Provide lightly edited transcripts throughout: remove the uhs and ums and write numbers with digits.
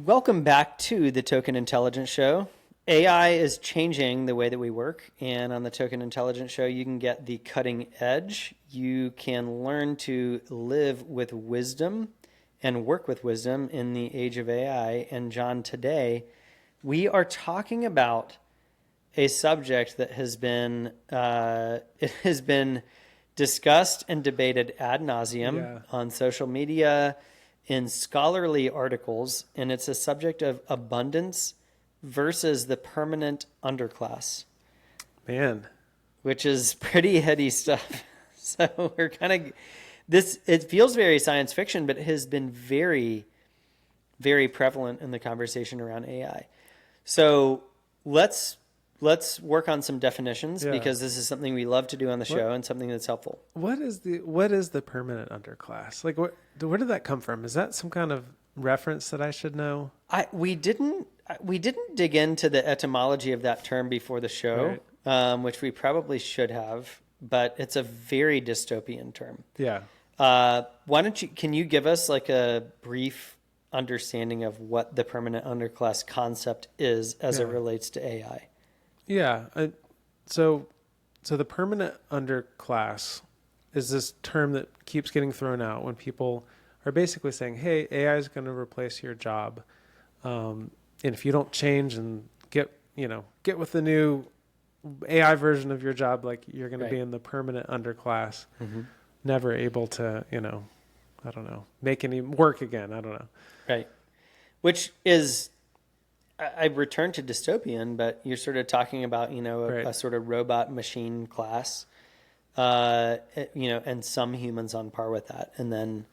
Welcome back to the Token Intelligence Show. AI is changing the way that we work, and on the Token Intelligence Show, you can get the cutting edge. You can learn to live with wisdom and work with wisdom in the age of AI. And John, today we are talking about a subject that has been discussed and debated ad nauseum on social media, in scholarly articles, and it's a subject of abundance versus the permanent underclass. Man. Which is pretty heady stuff. So we're kind of, it feels very science fiction, but it has been very, very prevalent in the conversation around AI. So let's work on some definitions because this is something we love to do on the show and something that's helpful. What is the permanent underclass? Like where did that come from? Is that some kind of reference that I should know? We didn't dig into the etymology of that term before the show, which we probably should have, but it's a very dystopian term. Yeah. Can you give us like a brief understanding of what the permanent underclass concept is as it relates to AI? Yeah. So the permanent underclass is this term that keeps getting thrown out when people are basically saying, hey, AI is going to replace your job. And if you don't change and get with the new AI version of your job, like you're going to be in the permanent underclass, never able to, I don't know, make any work again. I don't know. Right. Which is, I return to dystopian, but you're sort of talking about, a sort of robot machine class, and some humans on par with that. And then,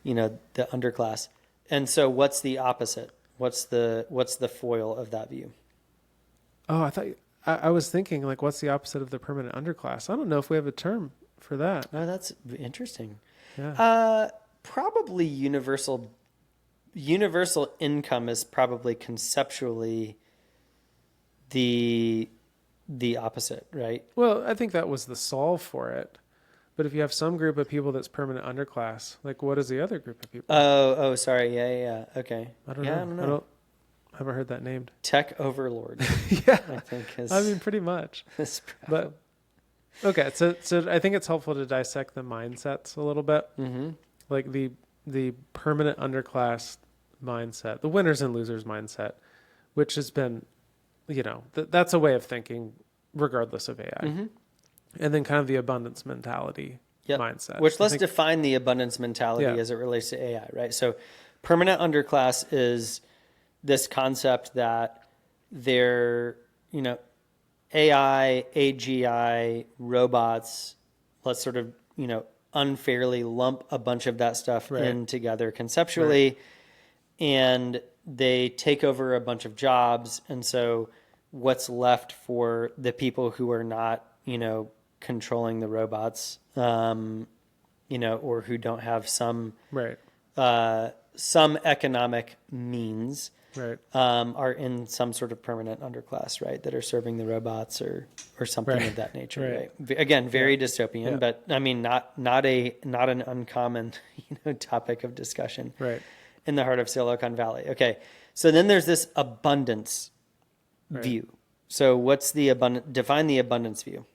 the underclass. And so what's the opposite? What's the foil of that view? Oh, I was thinking like, what's the opposite of the permanent underclass? I don't know if we have a term for that. Oh, that's interesting. Yeah. Probably universal income is probably conceptually the opposite, right? Well, I think that was the solve for it. But if you have some group of people that's permanent underclass, like what is the other group of people? Oh, sorry. Yeah. Okay. I don't know. I haven't heard that named. Tech overlord. Yeah. I think pretty much. But okay, so I think it's helpful to dissect the mindsets a little bit. Mm-hmm. Like the permanent underclass mindset, the winners and losers mindset, which has been, that's a way of thinking regardless of AI. Mm-hmm. And then kind of the abundance mentality mindset. Which let's define the abundance mentality as it relates to AI, right? So permanent underclass is this concept that they're, AI, AGI, robots, let's sort of, unfairly lump a bunch of that stuff in together conceptually, and they take over a bunch of jobs. And so what's left for the people who are not, controlling the robots, or who don't have some economic means, are in some sort of permanent underclass, right? That are serving the robots or something of that nature, right? Again, very dystopian, but I mean, not an uncommon, topic of discussion, in the heart of Silicon Valley. Okay, so then there's this abundance view. So what's define the abundance view?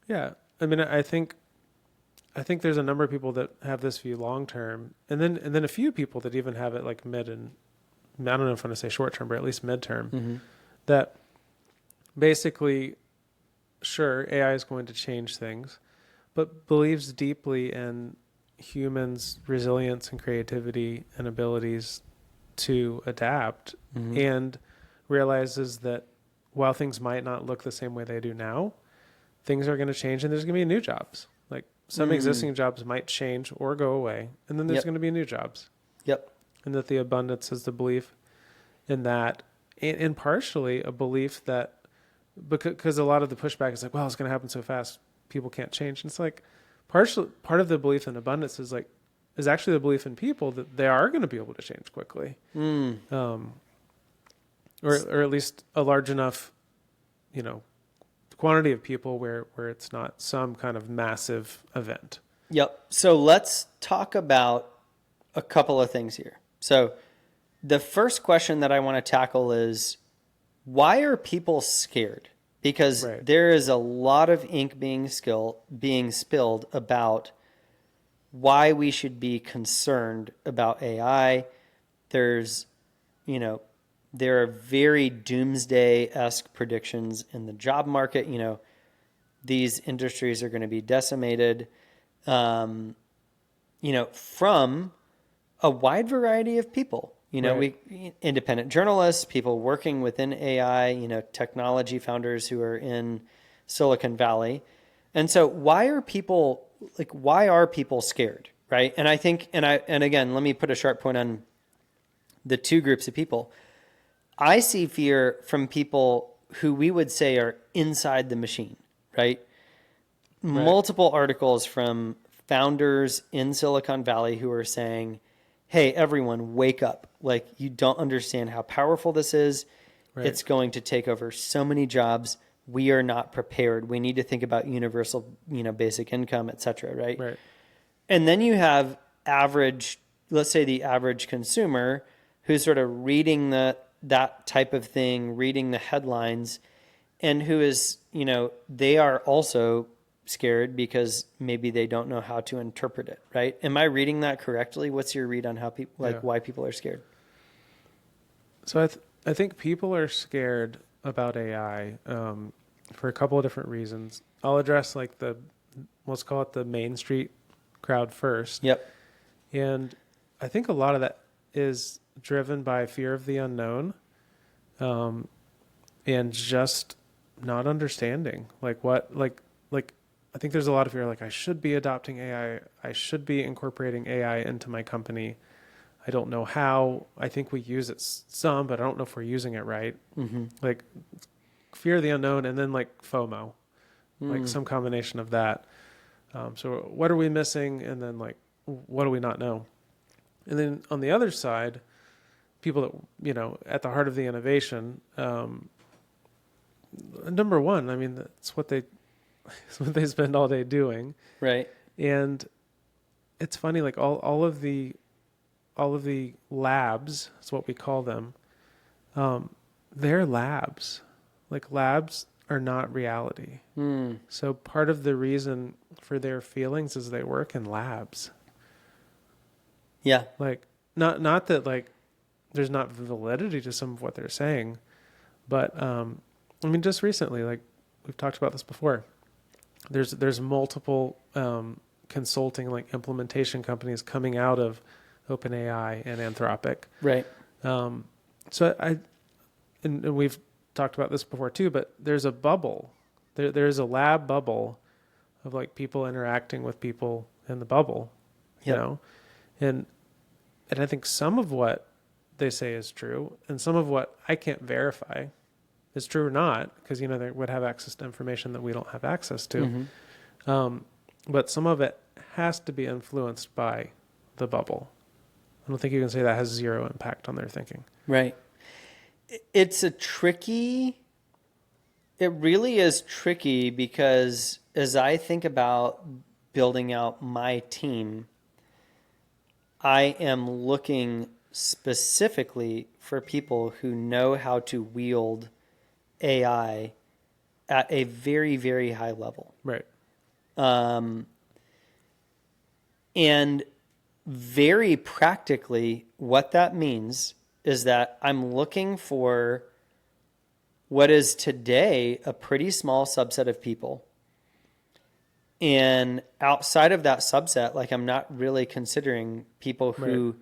Yeah, I mean, I think there's a number of people that have this view long term, and then a few people that even have it like mid and I don't know if I'm going to say short term, but at least midterm. That basically, sure, AI is going to change things, but believes deeply in humans' resilience and creativity and abilities to adapt, and realizes that while things might not look the same way they do now, things are going to change and there's going to be new jobs. Like some existing jobs might change or go away, and then there's going to be new jobs. Yep. And that the abundance is the belief in that, and partially a belief that, because a lot of the pushback is like, well, it's going to happen so fast, people can't change. And it's like, part of the belief in abundance is actually the belief in people that they are going to be able to change quickly. Or at least a large enough, quantity of people where it's not some kind of massive event. Yep. So let's talk about a couple of things here. So the first question that I want to tackle is, why are people scared? Because there is a lot of ink being spilled about why we should be concerned about AI. There's, there are very doomsday-esque predictions in the job market. These industries are going to be decimated, from a wide variety of people. Independent journalists, people working within AI, technology founders who are in Silicon Valley. And so why are people scared, right? And I think, and again, let me put a sharp point on the two groups of people. I see fear from people who we would say are inside the machine, right? Multiple articles from founders in Silicon Valley who are saying, hey, everyone, wake up. Like, you don't understand how powerful this is. It's going to take over so many jobs. We are not prepared. We need to think about universal, basic income, et cetera, right? And then you have let's say the average consumer who's sort of reading that type of thing, reading the headlines, and who is, they are also scared because maybe they don't know how to interpret it, right? Am I reading that correctly? What's your read on how people, why people are scared? So I think people are scared about AI for a couple of different reasons. I'll address let's call it the Main Street crowd first. Yep. And I think a lot of that is driven by fear of the unknown, and just not understanding I think there's a lot of fear, I should be adopting AI. I should be incorporating AI into my company. I don't know how. I think we use it some, but I don't know if we're using it right. Mm-hmm. Fear of the unknown, and then FOMO, some combination of that. So what are we missing? And then what do we not know? And then on the other side, people that, at the heart of the innovation, number one, I mean, that's what they spend all day doing. Right. And it's funny, all of the labs, is what we call them. They're labs. Labs are not reality. So part of the reason for their feelings is they work in labs. Yeah. Not that there's not validity to some of what they're saying, but just recently, we've talked about this before. There's multiple consulting implementation companies coming out of OpenAI and Anthropic. Right. So and we've talked about this before too, but there's a bubble. There's a lab bubble of people interacting with people in the bubble, and I think some of what they say is true, and some of what I can't verify is true or not, because they would have access to information that we don't have access to. Mm-hmm. But some of it has to be influenced by the bubble. I don't think you can say that has zero impact on their thinking. Right. It really is tricky, because as I think about building out my team, I am looking specifically for people who know how to wield AI at a very, very high level. Right. And very practically, what that means is that I'm looking for what is today a pretty small subset of people. And outside of that subset, I'm not really considering people who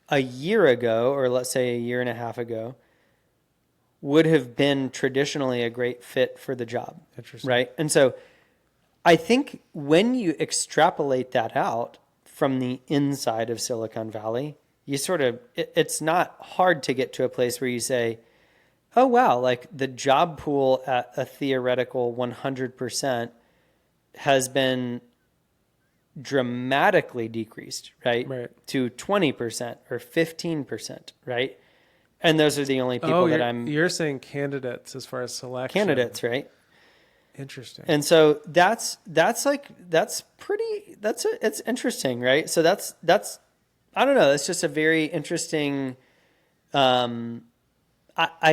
a year ago, or let's say a year and a half ago, would have been traditionally a great fit for the job. Interesting. Right? And so I think when you extrapolate that out from the inside of Silicon Valley, you it's not hard to get to a place where you say, oh, wow, the job pool at a theoretical 100% has been dramatically decreased, right? To 20% or 15%, right? And those are the only people You're saying candidates as far as selection. Candidates, right? Interesting. And so it's interesting, right? So that's I don't know, it's just a very interesting I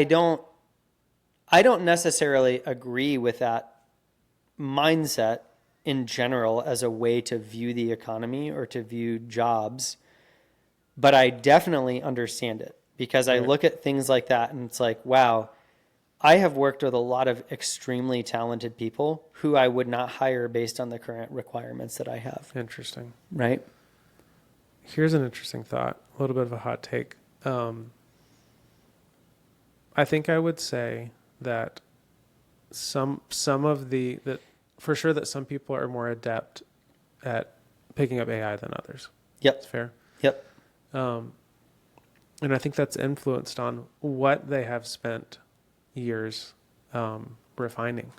don't necessarily agree with that mindset in general as a way to view the economy or to view jobs, but I definitely understand it because I look at things like that and it's like, wow, I have worked with a lot of extremely talented people who I would not hire based on the current requirements that I have. Interesting. Right? Here's an interesting thought, a little bit of a hot take. I think I would say that some of that for sure that some people are more adept at picking up AI than others. Yep. That's fair. Yep. And I think that's influenced on what they have spent years refining.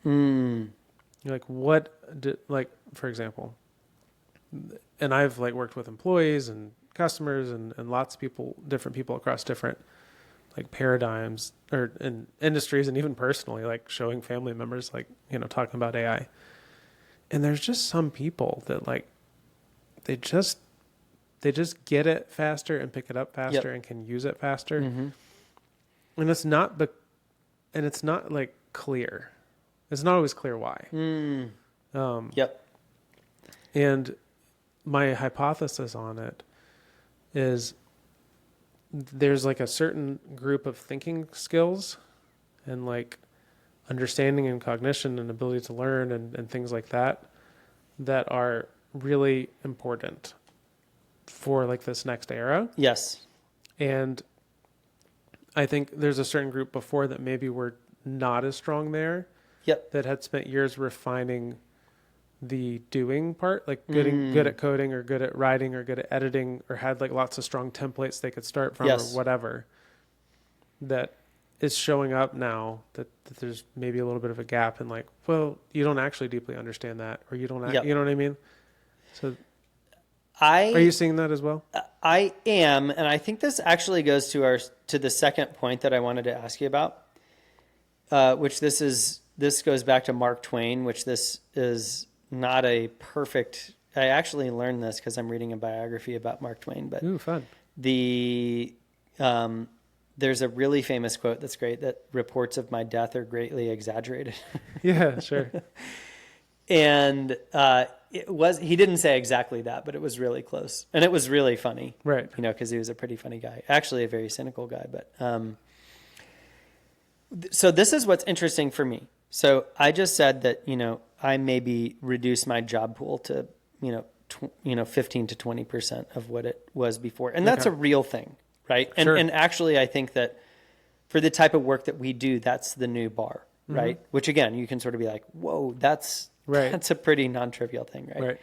Like for example, and I've like worked with employees and customers and lots of people, different people across different like paradigms or in industries and even personally, like showing family members, like, talking about AI. And there's just some people that like, they just get it faster and pick it up faster and can use it faster. Mm-hmm. And it's not like clear. It's not always clear why. Yep. And my hypothesis on it is there's like a certain group of thinking skills and like understanding and cognition and ability to learn and things like that are really important for like this next era. Yes. And I think there's a certain group before that maybe were not as strong there. Yep. That had spent years refining the doing part, like good at coding or good at writing or good at editing, or had like lots of strong templates they could start from or whatever, that is showing up now that there's maybe a little bit of a gap in like, well, you don't actually deeply understand that, or you don't, you know what I mean? So are you seeing that as well? I am. And I think this actually goes to the second point that I wanted to ask you about, which this goes back to Mark Twain, which this is not a perfect, I actually learned this because I'm reading a biography about Mark Twain, but fun. There's a really famous quote that's great, that reports of my death are greatly exaggerated. Yeah, sure. And he didn't say exactly that, but it was really close. And it was really funny. Right. Because he was a pretty funny guy. Actually a very cynical guy. But so this is what's interesting for me. So I just said that, I maybe reduce my job pool to, 15 to 20% of what it was before. And that's a real thing, right? And, and actually, I think that for the type of work that we do, that's the new bar, right? Which again, you can sort of be like, whoa, that's a pretty non-trivial thing, right?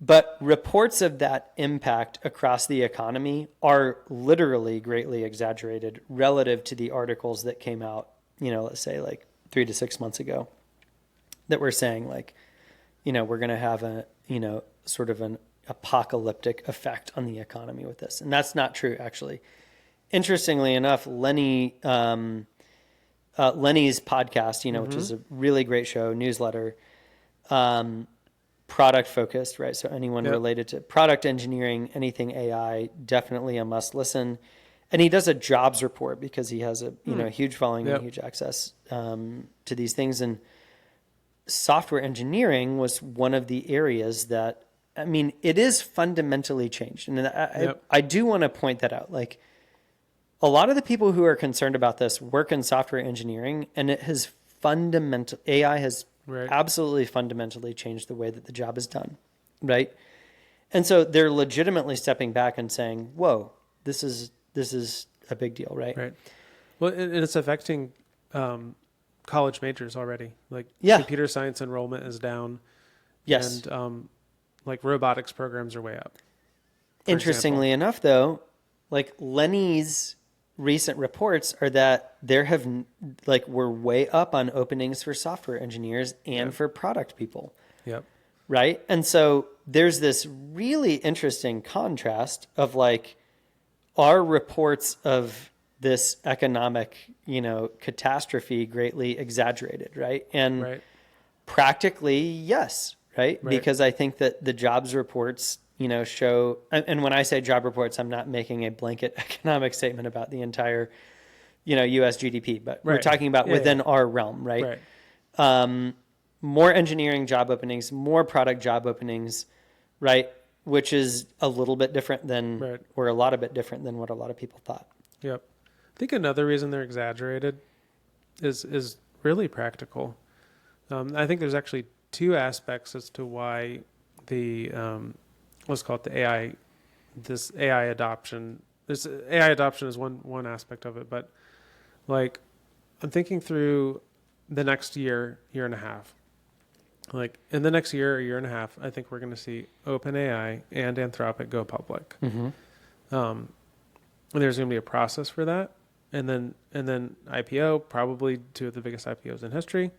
But reports of that impact across the economy are literally greatly exaggerated relative to the articles that came out, let's say like 3 to 6 months ago, that were saying like, we're going to have a, sort of an apocalyptic effect on the economy with this. And that's not true, actually. Interestingly enough, Lenny's podcast, which is a really great show, newsletter, product focused, right? So anyone related to product engineering, anything AI, definitely a must listen. And he does a jobs report because he has a huge following and huge access to these things. And software engineering was one of the areas that, it is fundamentally changed. And I do want to point that out. Like, a lot of the people who are concerned about this work in software engineering, and it has AI has absolutely fundamentally changed the way that the job is done, right? And so they're legitimately stepping back and saying, whoa, this is a big deal, right? Right. Well, and it's affecting college majors already. Like computer science enrollment is down. Yes. And like robotics programs are way up. Interestingly enough, though, like Lenny's recent reports are that we're way up on openings for software engineers and for product people. Yep. Right. And so there's this really interesting contrast of like our reports of this economic, catastrophe greatly exaggerated, right? And practically, yes, right? Because I think that the jobs reports, show, and when I say job reports, I'm not making a blanket economic statement about the entire, U.S. GDP, but we're talking about within our realm, right? More engineering job openings, more product job openings, right? Which is a little bit different than, or a lot of bit different than what a lot of people thought. Yep. I think another reason they're exaggerated is really practical. I think there's actually two aspects as to why the let's call it the AI, this AI adoption. This AI adoption is one aspect of it, but like I'm thinking through the next year and a half. Like in the next year or year and a half, I think we're going to see OpenAI and Anthropic go public. And there's going to be a process for that, and then IPO, probably two of the biggest IPOs in history.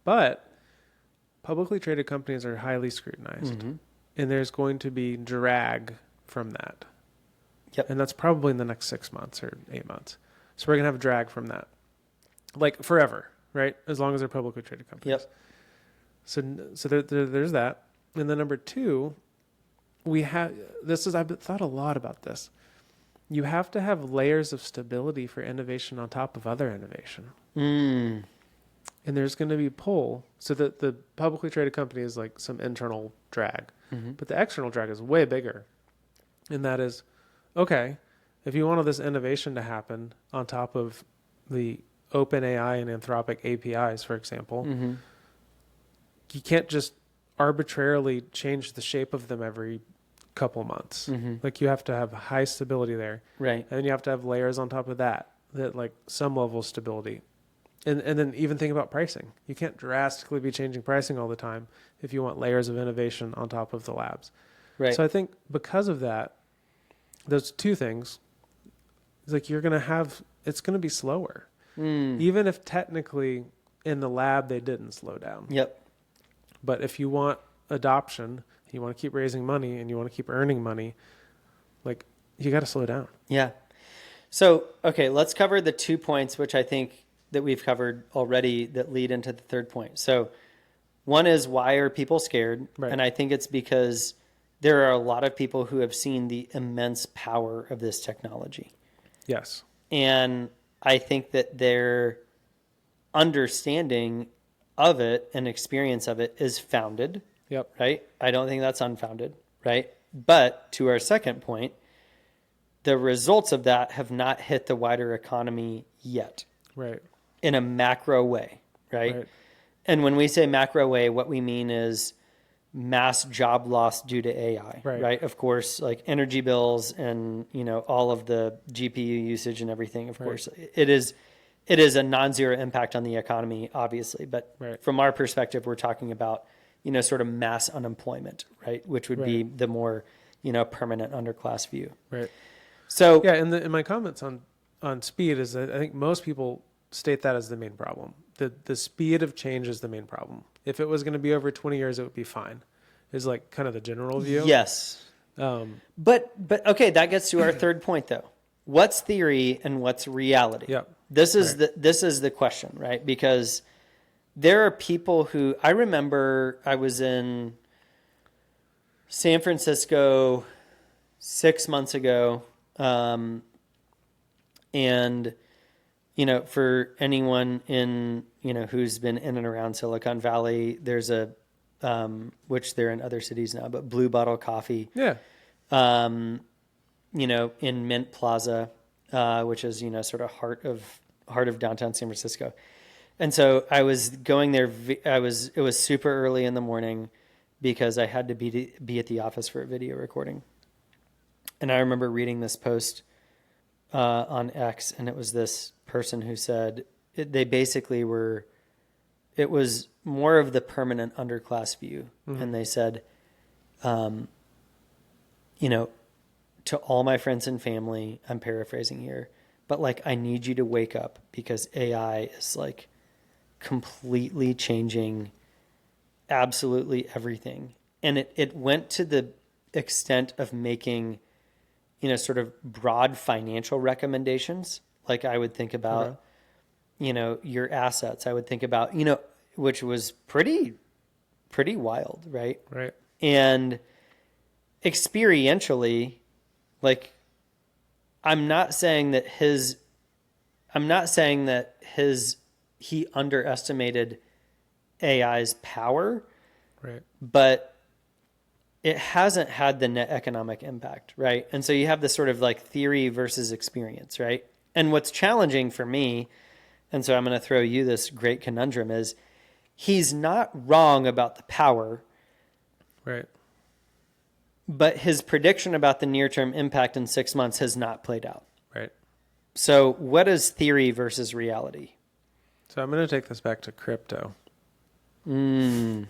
But publicly traded companies are highly scrutinized, and there's going to be drag from that. Yep. And that's probably in the next 6 months or 8 months. So we're going to have drag from that, like forever, right? As long as they're publicly traded companies. Yep. So there's that. And then number two, I've thought a lot about this. You have to have layers of stability for innovation on top of other innovation. And there's going to be pull. So that the publicly traded company is like some internal drag, but the external drag is way bigger. And that is, okay, if you want all this innovation to happen on top of the OpenAI and Anthropic APIs, for example, you can't just arbitrarily change the shape of them every couple months. Like you have to have high stability there. Right. And then you have to have layers on top of that like some level of stability. And then even think about pricing. You can't drastically be changing pricing all the time if you want layers of innovation on top of the labs. Right. So I think because of that, those two things, it's like it's going to be slower. Even if technically in the lab they didn't slow down. Yep. But if you want adoption, you want to keep raising money and you want to keep earning money, like you got to slow down. Yeah. So, okay, let's cover the 2 points, which I think that we've covered already that lead into the third point. So one is, why are people scared? Right. And I think it's because there are a lot of people who have seen the immense power of this technology. Yes. And I think that their understanding of it and experience of it is founded. Yep. Right? I don't think that's unfounded, right? But to our second point, the results of that have not hit the wider economy yet. Right. In a macro way, right? And when we say macro way, what we mean is mass job loss due to AI, right? Of course, like energy bills and, all of the GPU usage and everything, of course. It is a non-zero impact on the economy, obviously. But from our perspective, we're talking about, sort of mass unemployment, right? Which would be the more, permanent underclass view. Right. So yeah, in my comments on speed is that I think most people state that as the main problem. The speed of change is the main problem. If it was going to be over 20 years, it would be fine. Is like kind of the general view. Yes. But okay, that gets to our third point though. What's theory and what's reality? Yep. This is the question, right? Because there are people who, I remember I was in San Francisco 6 months ago. And, for anyone in, who's been in and around Silicon Valley, there's which they're in other cities now, but Blue Bottle Coffee. Yeah. In Mint Plaza, which is, sort of heart of downtown San Francisco. And so I was going there. It was super early in the morning because I had to be at the office for a video recording. And I remember reading this post on X, and it was this person who said they basically were, it was more of the permanent underclass view. And they said, to all my friends and family, I'm paraphrasing here, but like, I need you to wake up because AI is like completely changing absolutely everything. And it went to the extent of making, sort of broad financial recommendations. Like I would think about, your assets. I would think about, which was pretty wild. Right. Right. And experientially, like, I'm not saying that he underestimated AI's power, Right. but it hasn't had the net economic impact, right? And so you have this sort of like theory versus experience, right? And what's challenging for me, and so I'm going to throw you this great conundrum, is he's not wrong about the power, Right. but his prediction about the near-term impact in 6 months has not played out. Right. So what is theory versus reality? So I'm going to take this back to crypto. Mm.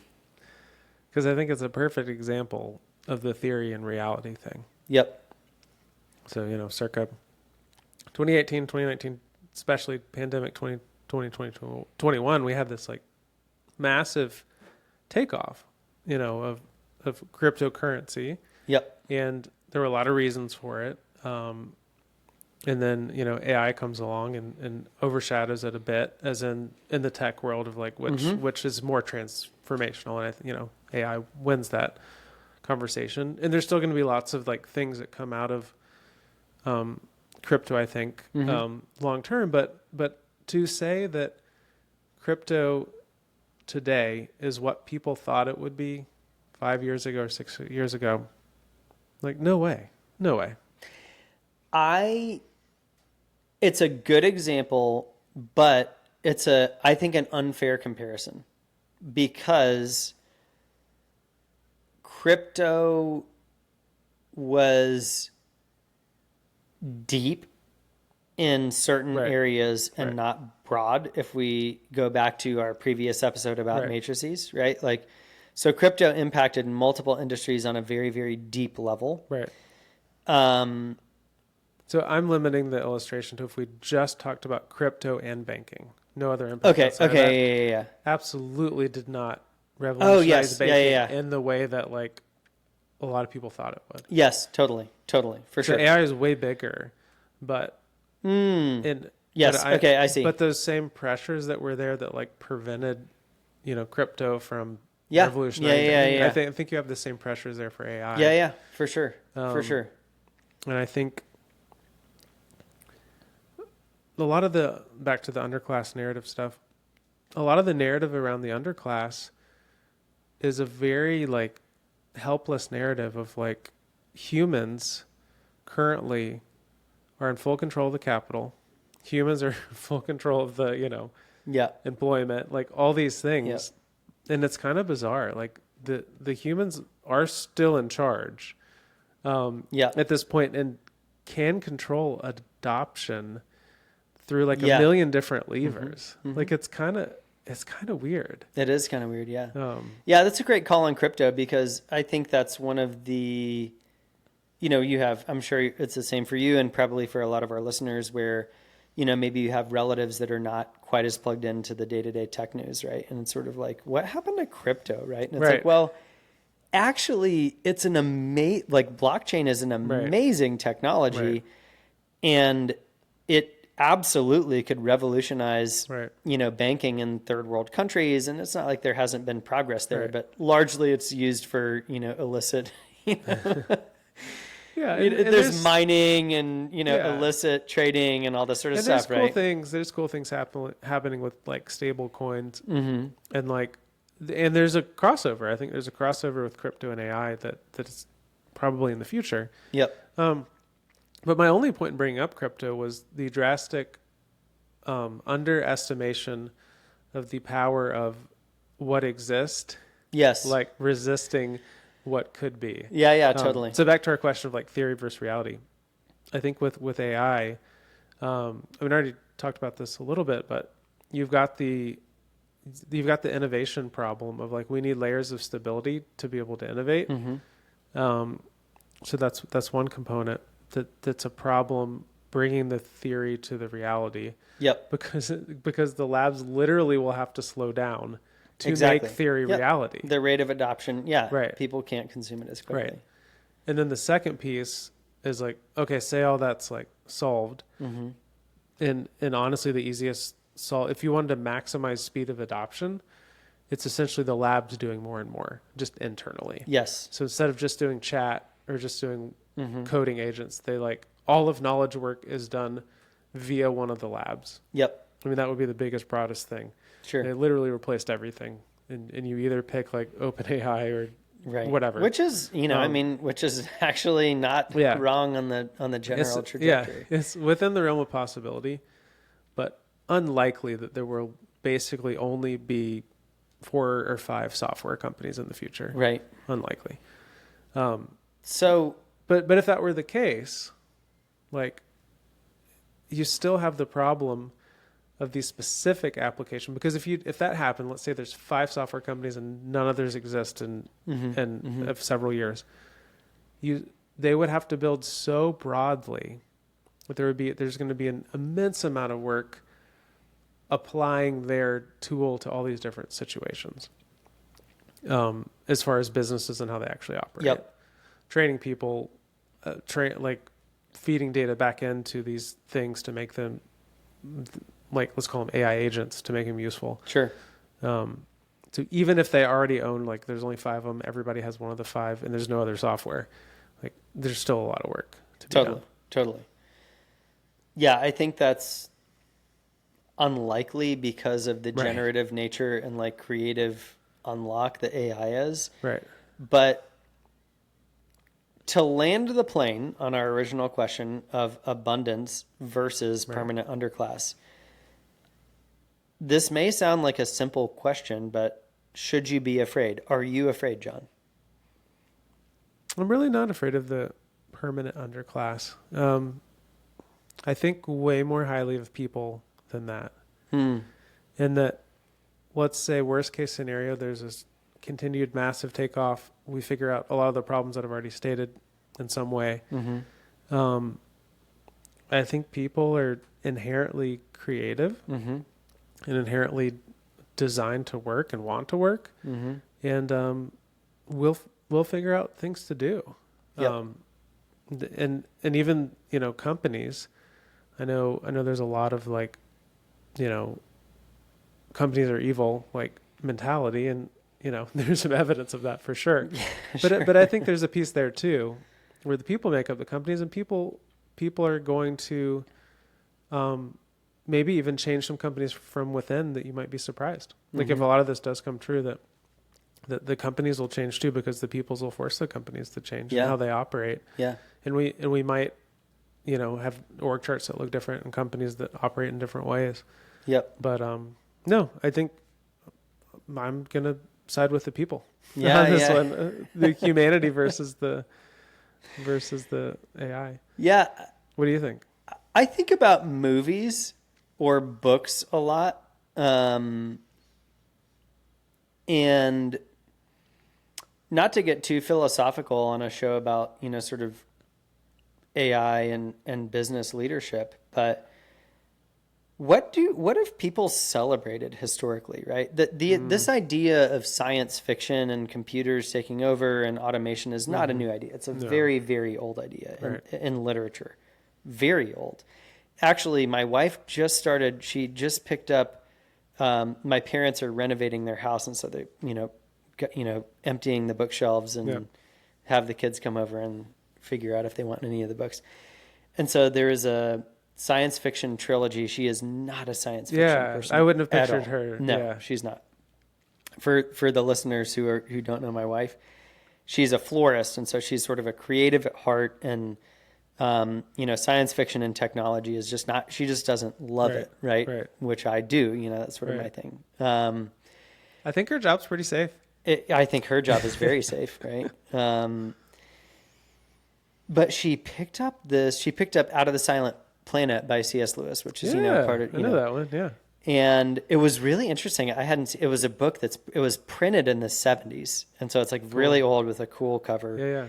Because I think it's a perfect example of the theory and reality thing. Yep. So, circa 2018, 2019, especially pandemic 2020, 2021, we had this like massive takeoff, of cryptocurrency. Yep. And there were a lot of reasons for it. And then, AI comes along and overshadows it a bit, as in the tech world of like, which is more transformational. And AI wins that conversation. And there's still going to be lots of like things that come out of crypto, I think, long term. But to say that crypto today is what people thought it would be 5 years ago or 6 years ago, like, no way. It's a good example, but it's I think, an unfair comparison, because crypto was deep in certain areas and not broad. If we go back to our previous episode about matrices, right? Like, so crypto impacted multiple industries on a very, very deep level. Right. So I'm limiting the illustration to if we just talked about crypto and banking, no other impact. Okay. Yeah. Absolutely did not revolutionize banking in the way that like a lot of people thought it would. Yes, totally, for sure. AI is way bigger, but I see. But those same pressures that were there that like prevented, crypto from revolutionizing. Yeah. I think you have the same pressures there for AI. Yeah, for sure. And I think a lot of back to the underclass narrative stuff, a lot of the narrative around the underclass is a very like helpless narrative of like humans currently are in full control of the capital. Humans are in full control of the, employment, like all these things. Yep. And it's kind of bizarre. Like the humans are still in charge at this point and can control adoption through like a million different levers. Like it's kind of weird. It is kind of weird. Yeah. That's a great call on crypto, because I think that's one of the, I'm sure it's the same for you and probably for a lot of our listeners, where, maybe you have relatives that are not quite as plugged into the day-to-day tech news. Right. And it's sort of like, what happened to crypto? Right. And it's like, well, actually it's like blockchain is an amazing technology, and it absolutely could revolutionize, banking in third world countries. And it's not like there hasn't been progress there, but largely it's used for, illicit, there's mining and, illicit trading and all this sort of stuff, right? There's cool things happening with like stable coins and like, and there's a crossover. I think there's a crossover with crypto and AI that's probably in the future. Yep. But my only point in bringing up crypto was the drastic underestimation of the power of what exists. Yes. Like resisting what could be. Yeah, totally. So back to our question of like theory versus reality. I think with AI, I already talked about this a little bit, but you've got the innovation problem of like, we need layers of stability to be able to innovate. So that's one component. That's a problem, bringing the theory to the reality. Yep. Because the labs literally will have to slow down to make theory reality. The rate of adoption, people can't consume it as quickly. Right. And then the second piece is like, okay, say all that's like solved, and honestly, the easiest solve, if you wanted to maximize speed of adoption, it's essentially the labs doing more and more just internally. Yes. So instead of just doing chat are just doing coding agents. They like all of knowledge work is done via one of the labs. Yep. I mean, that would be the biggest, broadest thing. Sure. They literally replaced everything. And you either pick like OpenAI or whatever. Which is, which is actually not wrong on the general trajectory. Yeah, it's within the realm of possibility, but unlikely that there will basically only be 4 or 5 software companies in the future. Right. Unlikely. So, but if that were the case, like, you still have the problem of the specific application, because if that happened, let's say there's 5 software companies and none others exist in of several years, they would have to build so broadly that there's going to be an immense amount of work applying their tool to all these different situations, as far as businesses and how they actually operate. Yep. Training people, like feeding data back into these things to make them, like, let's call them AI agents, to make them useful. Sure. So even if they already own, like, there's only 5 of them, everybody has one of the 5, and there's no other software, like, there's still a lot of work to be done. Totally. Yeah, I think that's unlikely because of the generative nature and like creative unlock that AI is. Right. But to land the plane on our original question of abundance versus permanent underclass, this may sound like a simple question, but should you be afraid? Are you afraid, John? I'm really not afraid of the permanent underclass. I think way more highly of people than that. And that, let's say, worst case scenario, there's this continued massive takeoff. We figure out a lot of the problems that I've already stated in some way. I think people are inherently creative and inherently designed to work and want to work. And we'll figure out things to do. Yep. And even, companies, I know there's a lot of, like, companies are evil, like, mentality, and there's some evidence of that for sure. But I think there's a piece there too, where the people make up the companies, and people are going to maybe even change some companies from within that you might be surprised. Like, if a lot of this does come true, that the companies will change too, because the peoples will force the companies to change how they operate. Yeah. And we might, have org charts that look different and companies that operate in different ways. Yep. But no, I think I'm gonna side with the people. Yeah, on this one, the humanity versus the AI. Yeah. What do you think? I think about movies or books a lot, and not to get too philosophical on a show about sort of AI and business leadership, but what have people celebrated historically, right? This idea of science fiction and computers taking over and automation is not a new idea. It's a very, very old idea in literature. Very old. Actually, my wife she just picked up, my parents are renovating their house, and so they, emptying the bookshelves and have the kids come over and figure out if they want any of the books. And so there is a science fiction trilogy. She is not a science fiction person. I wouldn't have pictured her. No, she's not. For the listeners who don't know my wife, she's a florist, and so she's sort of a creative at heart, and science fiction and technology is just not. She just doesn't love it, right? Which I do. That's sort of my thing. I think her job's pretty safe. I think her job is very safe, right? But she picked up Out of the Silent Planet by C.S. Lewis, which is part of I know that one, yeah. And it was really interesting. It was a book it was printed in the 70s, and so it's like really old with a cool cover. Yeah.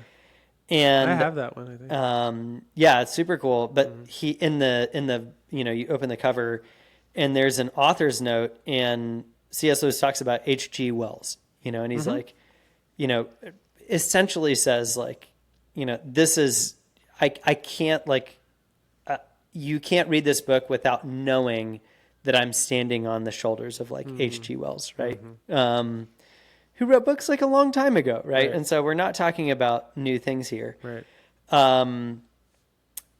And I have that one, I think. It's super cool. But he in the you open the cover, and there's an author's note, and C.S. Lewis talks about H.G. Wells, and he's like, essentially says like, this is I can't you can't read this book without knowing that I'm standing on the shoulders of like H.G. Wells, right? who wrote books like a long time ago, right? Right. And so we're not talking about new things here. Right.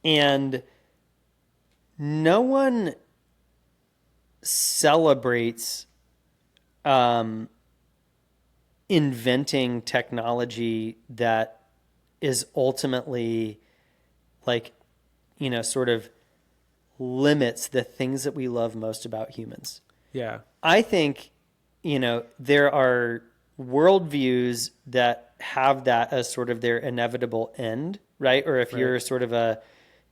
And no one celebrates inventing technology that is ultimately like, sort of limits the things that we love most about humans. Yeah. I think, there are worldviews that have that as sort of their inevitable end, right? Or if you're sort of a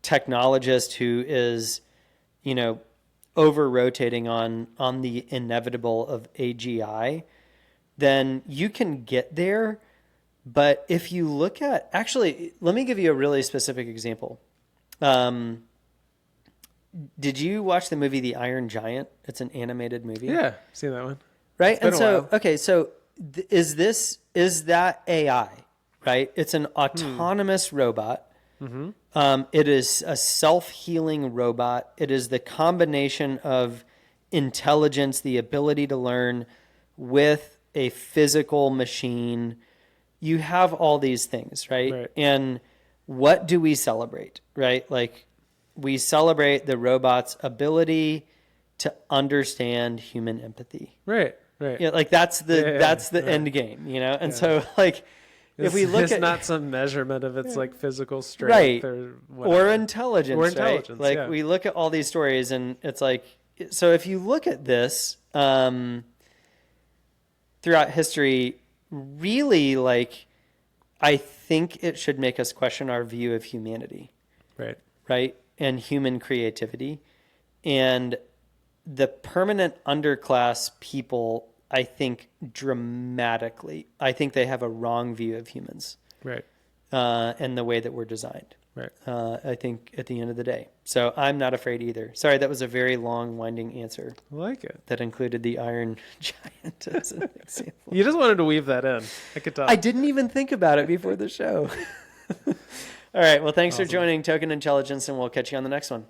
technologist who is, over rotating on the inevitable of AGI, then you can get there. But if you look at, actually, let me give you a really specific example. Did you watch the movie The Iron Giant? It's an animated movie. Yeah. Seen that one. Right. And so, okay, so is that AI, right? It's an autonomous robot. Mm-hmm. It is a self-healing robot. It is the combination of intelligence, the ability to learn with a physical machine. You have all these things, right? And what do we celebrate, right? Like, we celebrate the robot's ability to understand human empathy. Right. Yeah, like that's the end game, And so, like, if we look at not some measurement of its like physical strength, right, or intelligence, right? Like, we look at all these stories, and it's like, so if you look at this throughout history, really, like, I think it should make us question our view of humanity, right, and human creativity, and the permanent underclass people, I think, dramatically. I think they have a wrong view of humans, and the way that we're designed. I think at the end of the day. So I'm not afraid either. Sorry, that was a very long, winding answer. I like it. That included the Iron Giant as an example. You just wanted to weave that in. I could tell. I didn't even think about it before the show. All right. Well, thanks for joining Token Intelligence, and we'll catch you on the next one.